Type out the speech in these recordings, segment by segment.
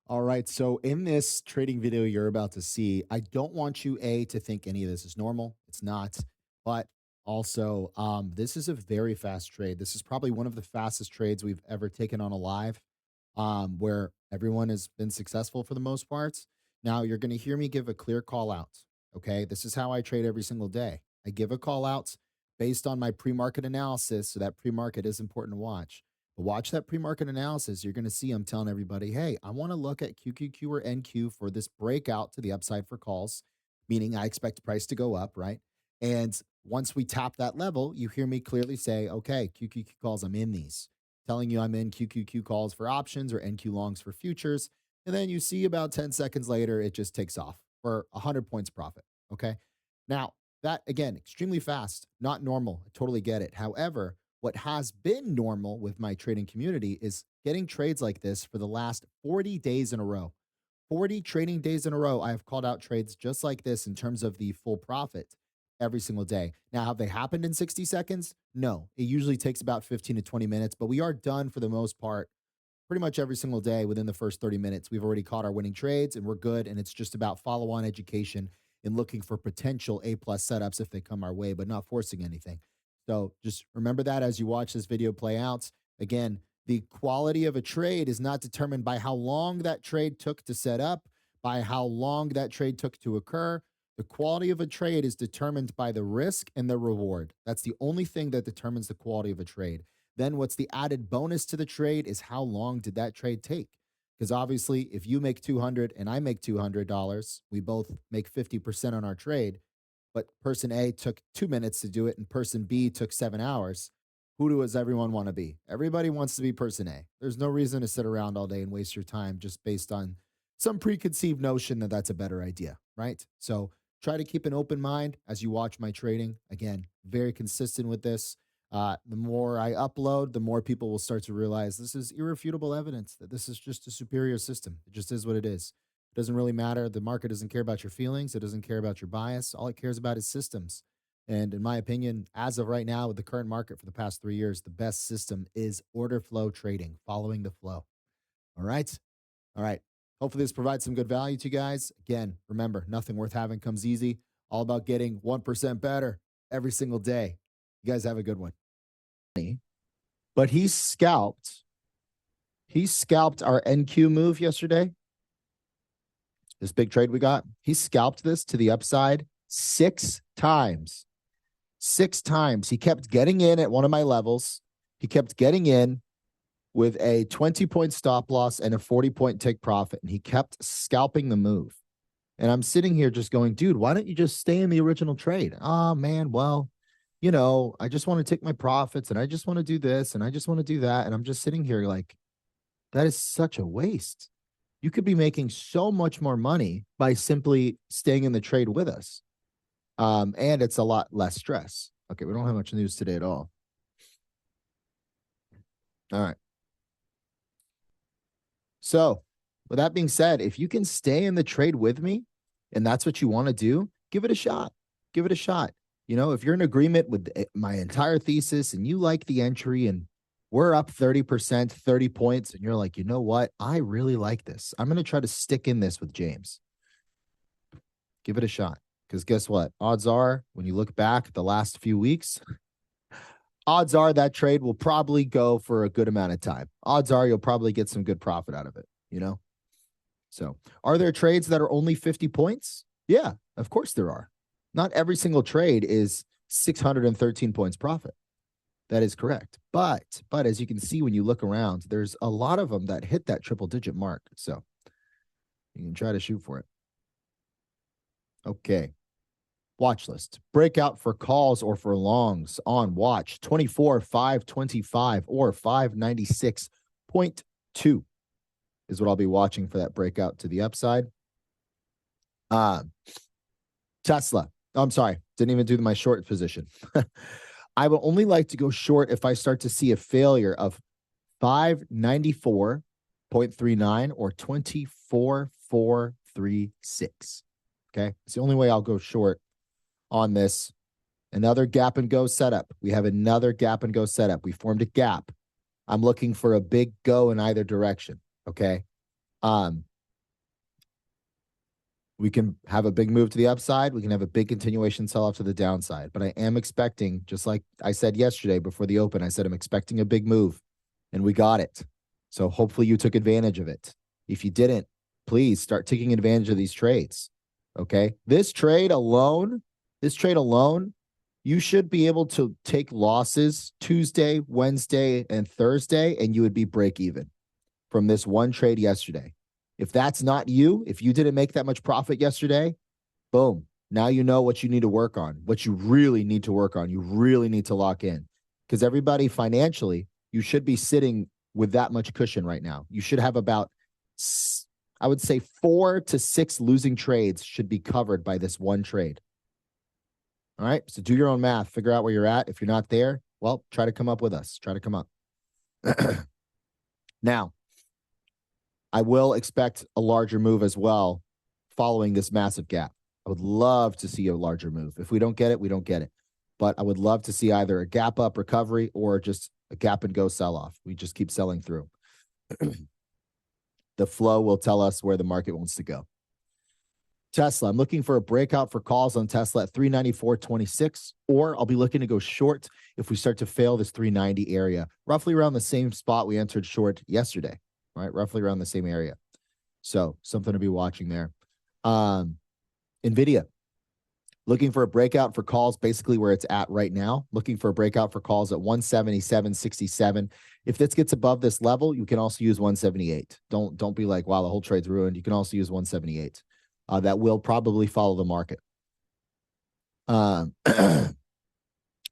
All right. So in this trading video you're about to see, I don't want you to think any of this is normal. It's not. But also, this is a very fast trade. This is probably one of the fastest trades we've ever taken on a live, where everyone has been successful for the most part. Now you're going to hear me give a clear call out. Okay, this is how I trade every single day. I give a call out based on my pre-market analysis. So that pre-market is important to watch. But watch that pre-market analysis. You're going to see I'm telling everybody, hey, I want to look at QQQ or NQ for this breakout to the upside for calls, meaning I expect the price to go up, right? And once we tap that level, you hear me clearly say, okay, QQQ calls, I'm in these. Telling you I'm in QQQ calls for options or NQ longs for futures. And then you see about 10 seconds later, it just takes off for 100 points profit. Okay. Now, that again, extremely fast, not normal. I totally get it. However, what has been normal with my trading community is getting trades like this for the last 40 days in a row. 40 trading days in a row, I have called out trades just like this in terms of the full profit every single day. Now, have they happened in 60 seconds? No. It usually takes about 15 to 20 minutes, but we are done for the most part pretty much every single day within the first 30 minutes. We've already caught our winning trades and we're good. And it's just about follow on education and looking for potential A plus setups if they come our way, but not forcing anything. So just remember that as you watch this video play out. Again, the quality of a trade is not determined by how long that trade took to set up, by how long that trade took to occur. The quality of a trade is determined by the risk and the reward. That's the only thing that determines the quality of a trade. Then what's the added bonus to the trade is how long did that trade take? Because obviously, if you make 200 and I make $200, we both make 50% on our trade, but person A took 2 minutes to do it and person B took 7 hours. Does everyone want to be? Everybody wants to be person A. There's no reason to sit around all day and waste your time just based on some preconceived notion that that's a better idea, right? So try to keep an open mind as you watch my trading. Again, very consistent with this. The more I upload, the more people will start to realize this is irrefutable evidence that this is just a superior system. It just is what it is. It doesn't really matter. The market doesn't care about your feelings. It doesn't care about your bias. All it cares about is systems. And in my opinion, as of right now, with the current market for the past 3 years, the best system is order flow trading, following the flow. All right. All right. Hopefully, this provides some good value to you guys. Again, remember, nothing worth having comes easy. All about getting 1% better every single day. You guys have a good one. But he scalped our NQ move yesterday. This big trade we got. He scalped this to the upside 6 times. 6 times. He kept getting in at one of my levels. He kept getting in with a 20-point stop loss and a 40-point take profit, and he kept scalping the move. And I'm sitting here just going, dude, why don't you just stay in the original trade? Oh, man, well, I just want to take my profits and I just want to do this and I just want to do that. And I'm just sitting here like, that is such a waste. You could be making so much more money by simply staying in the trade with us. And it's a lot less stress. Okay, we don't have much news today at all. All right. So with that being said, if you can stay in the trade with me and that's what you want to do, give it a shot. Give it a shot. If you're in agreement with my entire thesis and you like the entry and we're up 30%, 30 points, and you're like, you know what? I really like this. I'm going to try to stick in this with James. Give it a shot. Because guess what? Odds are, when you look back at the last few weeks, odds are that trade will probably go for a good amount of time. Odds are you'll probably get some good profit out of it, So are there trades that are only 50 points? Yeah, of course there are. Not every single trade is 613 points profit. That is correct. But as you can see, when you look around, there's a lot of them that hit that triple digit mark. So you can try to shoot for it. Okay. Watch list. Breakout for calls or for longs on watch 24, 525 or 596.2 is what I'll be watching for that breakout to the upside. Tesla. I'm sorry. Didn't even do my short position. I will only like to go short if I start to see a failure of 594.39 or 24.436. Okay. It's the only way I'll go short on this. Another gap and go setup. We have another gap and go setup. We formed a gap. I'm looking for a big go in either direction. Okay. We can have a big move to the upside. We can have a big continuation sell off to the downside. But I am expecting, just like I said yesterday before the open, I said I'm expecting a big move, and we got it. So hopefully you took advantage of it. If you didn't, please start taking advantage of these trades. Okay. This trade alone, you should be able to take losses Tuesday, Wednesday, and Thursday, and you would be break even from this one trade yesterday. If that's not you, if you didn't make that much profit yesterday, boom. Now you know what you need to work on, what you really need to work on. You really need to lock in, because everybody financially, you should be sitting with that much cushion right now. You should have about, I would say, 4 to 6 losing trades should be covered by this one trade. All right. So do your own math, figure out where you're at. If you're not there, well, try to come up with us. Try to come up. Now, I will expect a larger move as well following this massive gap. I would love to see a larger move. If we don't get it, we don't get it. But I would love to see either a gap up recovery or just a gap and go sell off. We just keep selling through. The flow will tell us where the market wants to go. Tesla, I'm looking for a breakout for calls on Tesla at 394.26, or I'll be looking to go short if we start to fail this 390 area, roughly around the same spot we entered short yesterday, right? Roughly around the same area. So something to be watching there. NVIDIA, looking for a breakout for calls basically where it's at right now, looking for a breakout for calls at 177.67. If this gets above this level, you can also use 178. Don't be like, wow, the whole trade's ruined. You can also use 178. That will probably follow the market. I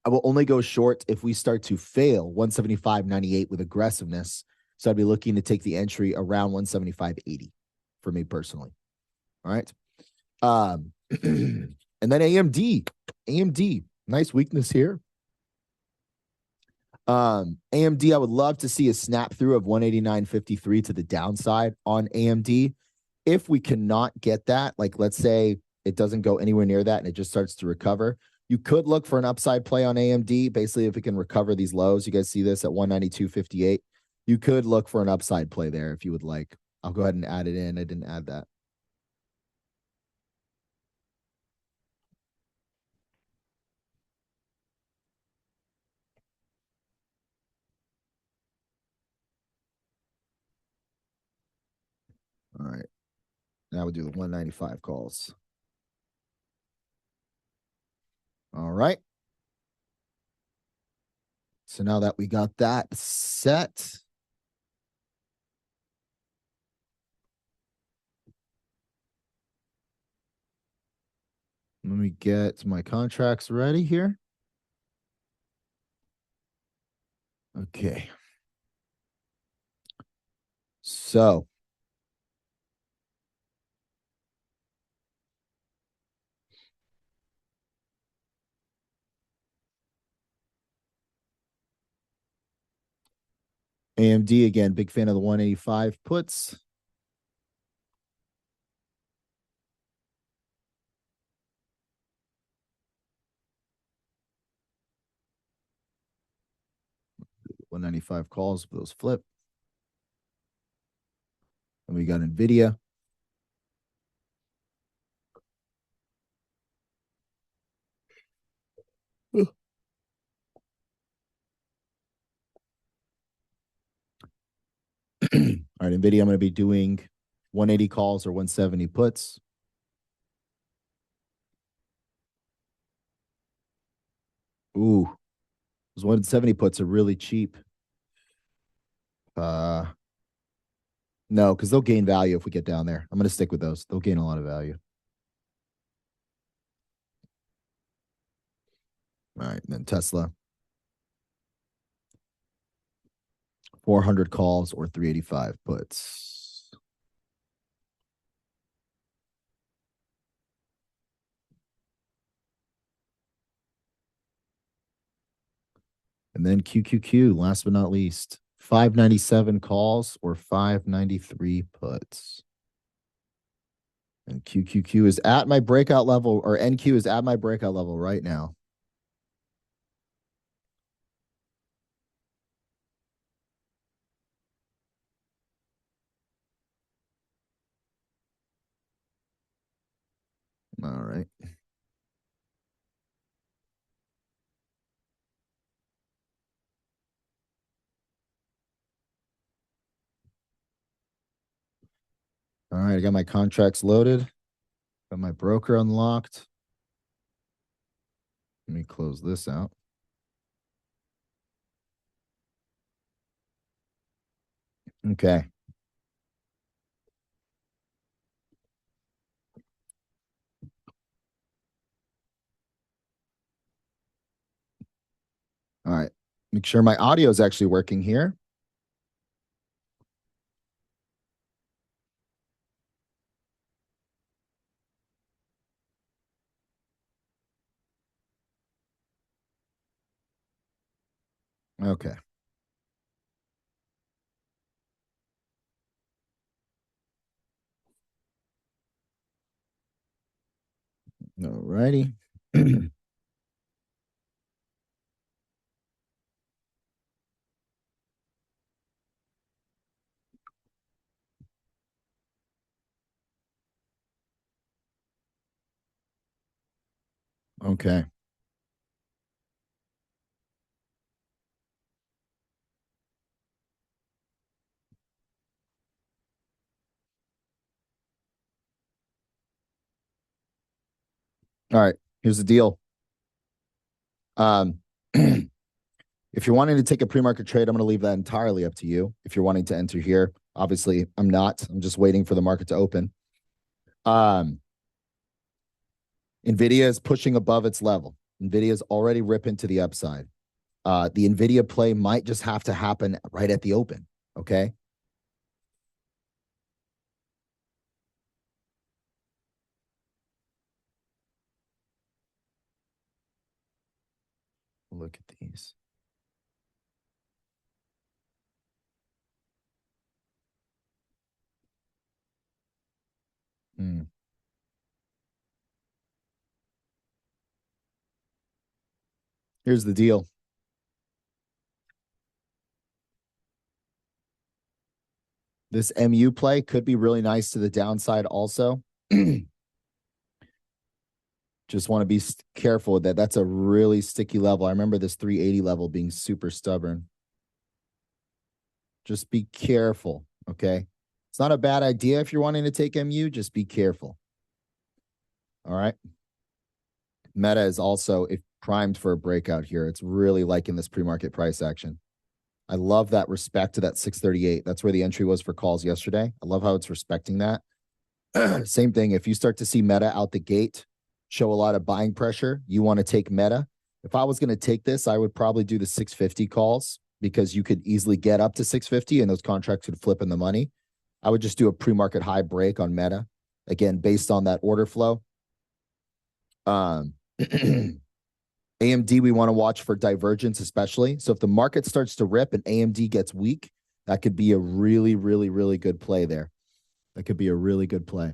will only go short if we start to fail 175.98 with aggressiveness. So I'd be looking to take the entry around 175.80 for me personally. All right. And then AMD, nice weakness here. AMD, I would love to see a snap through of 189.53 to the downside on AMD. If we cannot get that, like let's say it doesn't go anywhere near that and it just starts to recover, you could look for an upside play on AMD. Basically, if it can recover these lows, you guys see this at 192.58. You could look for an upside play there if you would like. I'll go ahead and add it in. I didn't add that. All right. Now we do the 195 calls. All right. So now that we got that set, let me get my contracts ready here. Okay. So AMD, again, big fan of the 185 puts. $195 calls, those flip. And we got NVIDIA. All right, NVIDIA, I'm going to be doing 180 calls or 170 puts. Ooh, those 170 puts are really cheap. No, because they'll gain value if we get down there. I'm going to stick with those. They'll gain a lot of value. All right, and then Tesla. 400 calls or 385 puts. And then QQQ, last but not least, 597 calls or 593 puts. And QQQ is at my breakout level, or NQ is at my breakout level right now. All right. All right, I got my contracts loaded. Got my broker unlocked. Let me close this out. Okay. All right. Make sure my audio is actually working here. Okay. All righty. Okay. All right. Here's the deal. If you're wanting to take a pre-market trade, I'm going to leave that entirely up to you. If you're wanting to enter here, obviously I'm not. I'm just waiting for the market to open. NVIDIA is pushing above its level. NVIDIA is already ripping to the upside. The NVIDIA play might just have to happen right at the open. Okay. Look at these. Here's the deal. This MU play could be really nice to the downside also. Just want to be careful with that. That's a really sticky level. I remember this 380 level being super stubborn. Just be careful, okay? It's not a bad idea if you're wanting to take MU. Just be careful. All right. Meta is also primed for a breakout here. It's really liking this pre-market price action. I love that respect to that 638. That's where the entry was for calls yesterday. I love how it's respecting that. Same thing. If you start to see Meta out the gate show a lot of buying pressure, you want to take Meta. If I was going to take this, I would probably do the 650 calls because you could easily get up to 650 and those contracts would flip in the money. I would just do a pre-market high break on Meta, again, based on that order flow. AMD, we want to watch for divergence, especially. So if the market starts to rip and AMD gets weak, that could be a really, really, really good play there. That could be a really good play.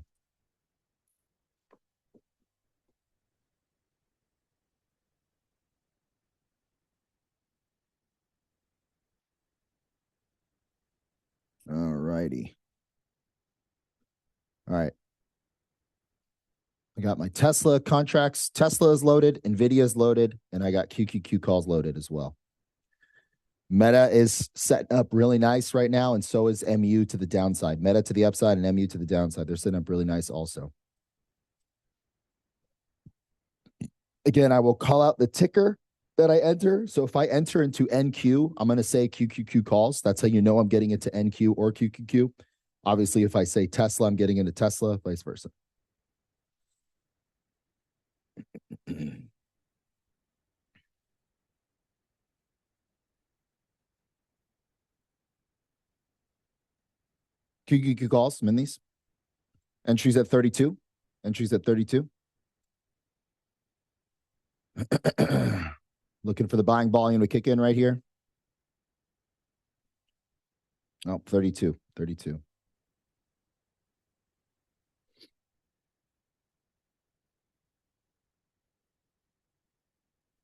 All righty. All right. I got my Tesla contracts. Tesla is loaded. NVIDIA is loaded. And I got QQQ calls loaded as well. Meta is setting up really nice right now. And so is MU to the downside. Meta to the upside and MU to the downside. They're setting up really nice also. Again, I will call out the ticker that I enter. So if I enter into NQ, I'm going to say QQQ calls. That's how you know I'm getting into NQ or QQQ. Obviously, if I say Tesla, I'm getting into Tesla, vice versa. QQQ calls, minis. Entries at 32. Entries at 32. Looking for the buying volume to kick in right here. Oh, 32. 32.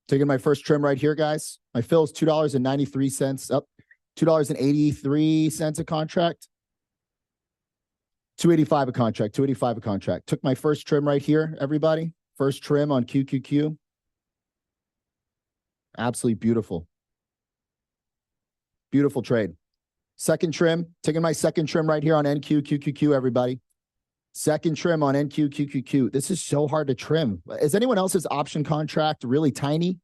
Taking my first trim right here, guys. My fill is $2.93 up, $2.83 a contract. 285 a contract, 285 a contract. Took my first trim right here, everybody. First trim on QQQ. Absolutely beautiful. Beautiful trade. Second trim, taking my second trim right here on NQQQQ, everybody. Second trim on NQQQQ. This is so hard to trim. Is anyone else's option contract really tiny?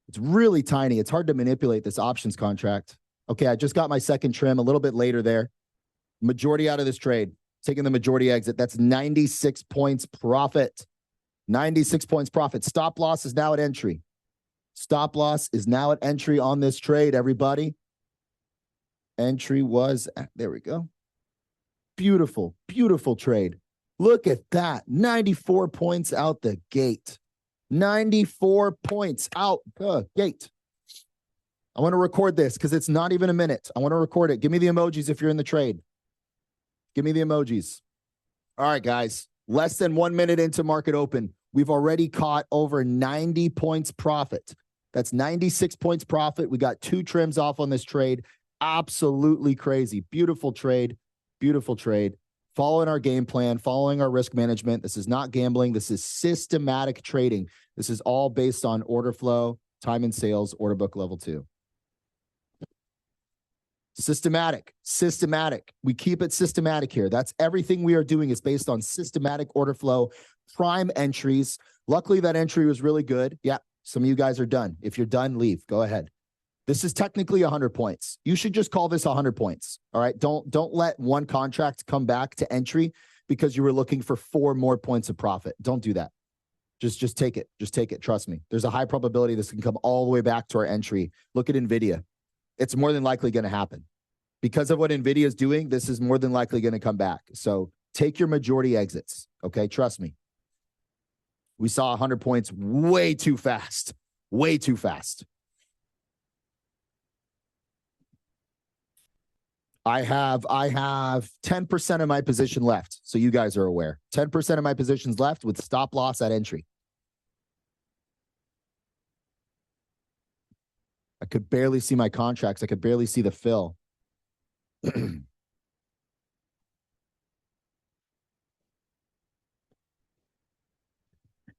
It's really tiny. It's hard to manipulate this options contract. Okay, I just got my second trim a little bit later there. Majority out of this trade, taking the majority exit. That's 96 points profit. 96 points profit. Stop loss is now at entry. Stop loss is now at entry on this trade, everybody. Entry was, there we go. Beautiful, beautiful trade. Look at that. 94 points out the gate. 94 points out the gate. I want to record this because it's not even a minute. I want to record it. Give me the emojis if you're in the trade. Give me the emojis. All right, guys. Less than 1 minute into market open. We've already caught over 90 points profit. That's 96 points profit. We got 2 trims off on this trade. Absolutely crazy. Beautiful trade. Beautiful trade. Following our game plan, following our risk management. This is not gambling. This is systematic trading. This is all based on order flow, time and sales, order book level 2. Systematic. We keep it systematic here. That's everything we are doing is based on systematic order flow, prime entries. Luckily, that entry was really good. Yeah, some of you guys are done. If you're done, leave. Go ahead. This is technically 100 points. You should just call this 100 points. All right. Don't let one contract come back to entry because you were looking for 4 more points of profit. Don't do that. Just take it. Just take it. Trust me. There's a high probability this can come all the way back to our entry. Look at NVIDIA. It's more than likely going to happen. Because of what NVIDIA is doing, this is more than likely going to come back. So take your majority exits. Okay. Trust me. We saw 100 points way too fast. Way too fast. I have 10% of my position left. So you guys are aware. 10% of my positions left with stop loss at entry. I could barely see my contracts. I could barely see the fill.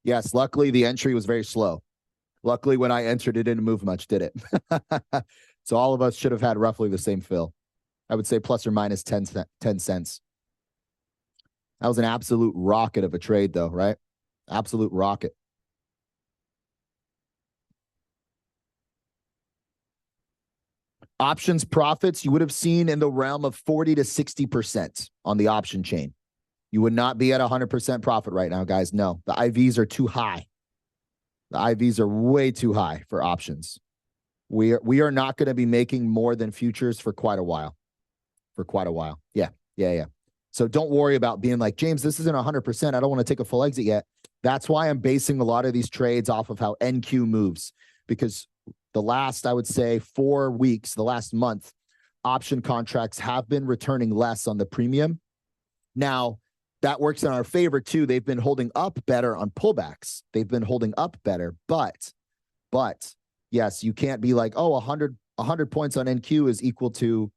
Yes, luckily the entry was very slow. Luckily when I entered, it didn't move much, did it? So all of us should have had roughly the same fill. I would say plus or minus 10 cents. That was an absolute rocket of a trade though, right? Absolute rocket. Options profits, you would have seen in the realm of 40 to 60% on the option chain. You would not be at 100% profit right now, guys. No, the IVs are too high. The IVs are way too high for options. We are not going to be making more than futures for quite a while. Yeah. So don't worry about being like, James, this isn't 100%. I don't want to take a full exit yet. That's why I'm basing a lot of these trades off of how NQ moves, because the last, I would say 4 weeks, the last month, option contracts have been returning less on the premium. Now, that works in our favor too. They've been holding up better on pullbacks. They've been holding up better, but yes, you can't be like, oh, 100 points on NQ is equal to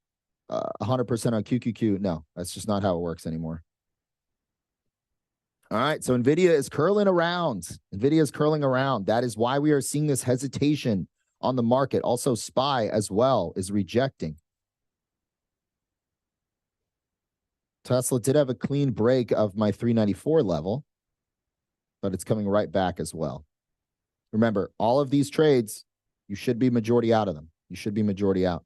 100% on QQQ. No, that's just not how it works anymore. All right, so NVIDIA is curling around. NVIDIA is curling around. That is why we are seeing this hesitation on the market. Also, SPY as well is rejecting. Tesla did have a clean break of my 394 level, but it's coming right back as well. Remember, all of these trades, you should be majority out of them. You should be majority out.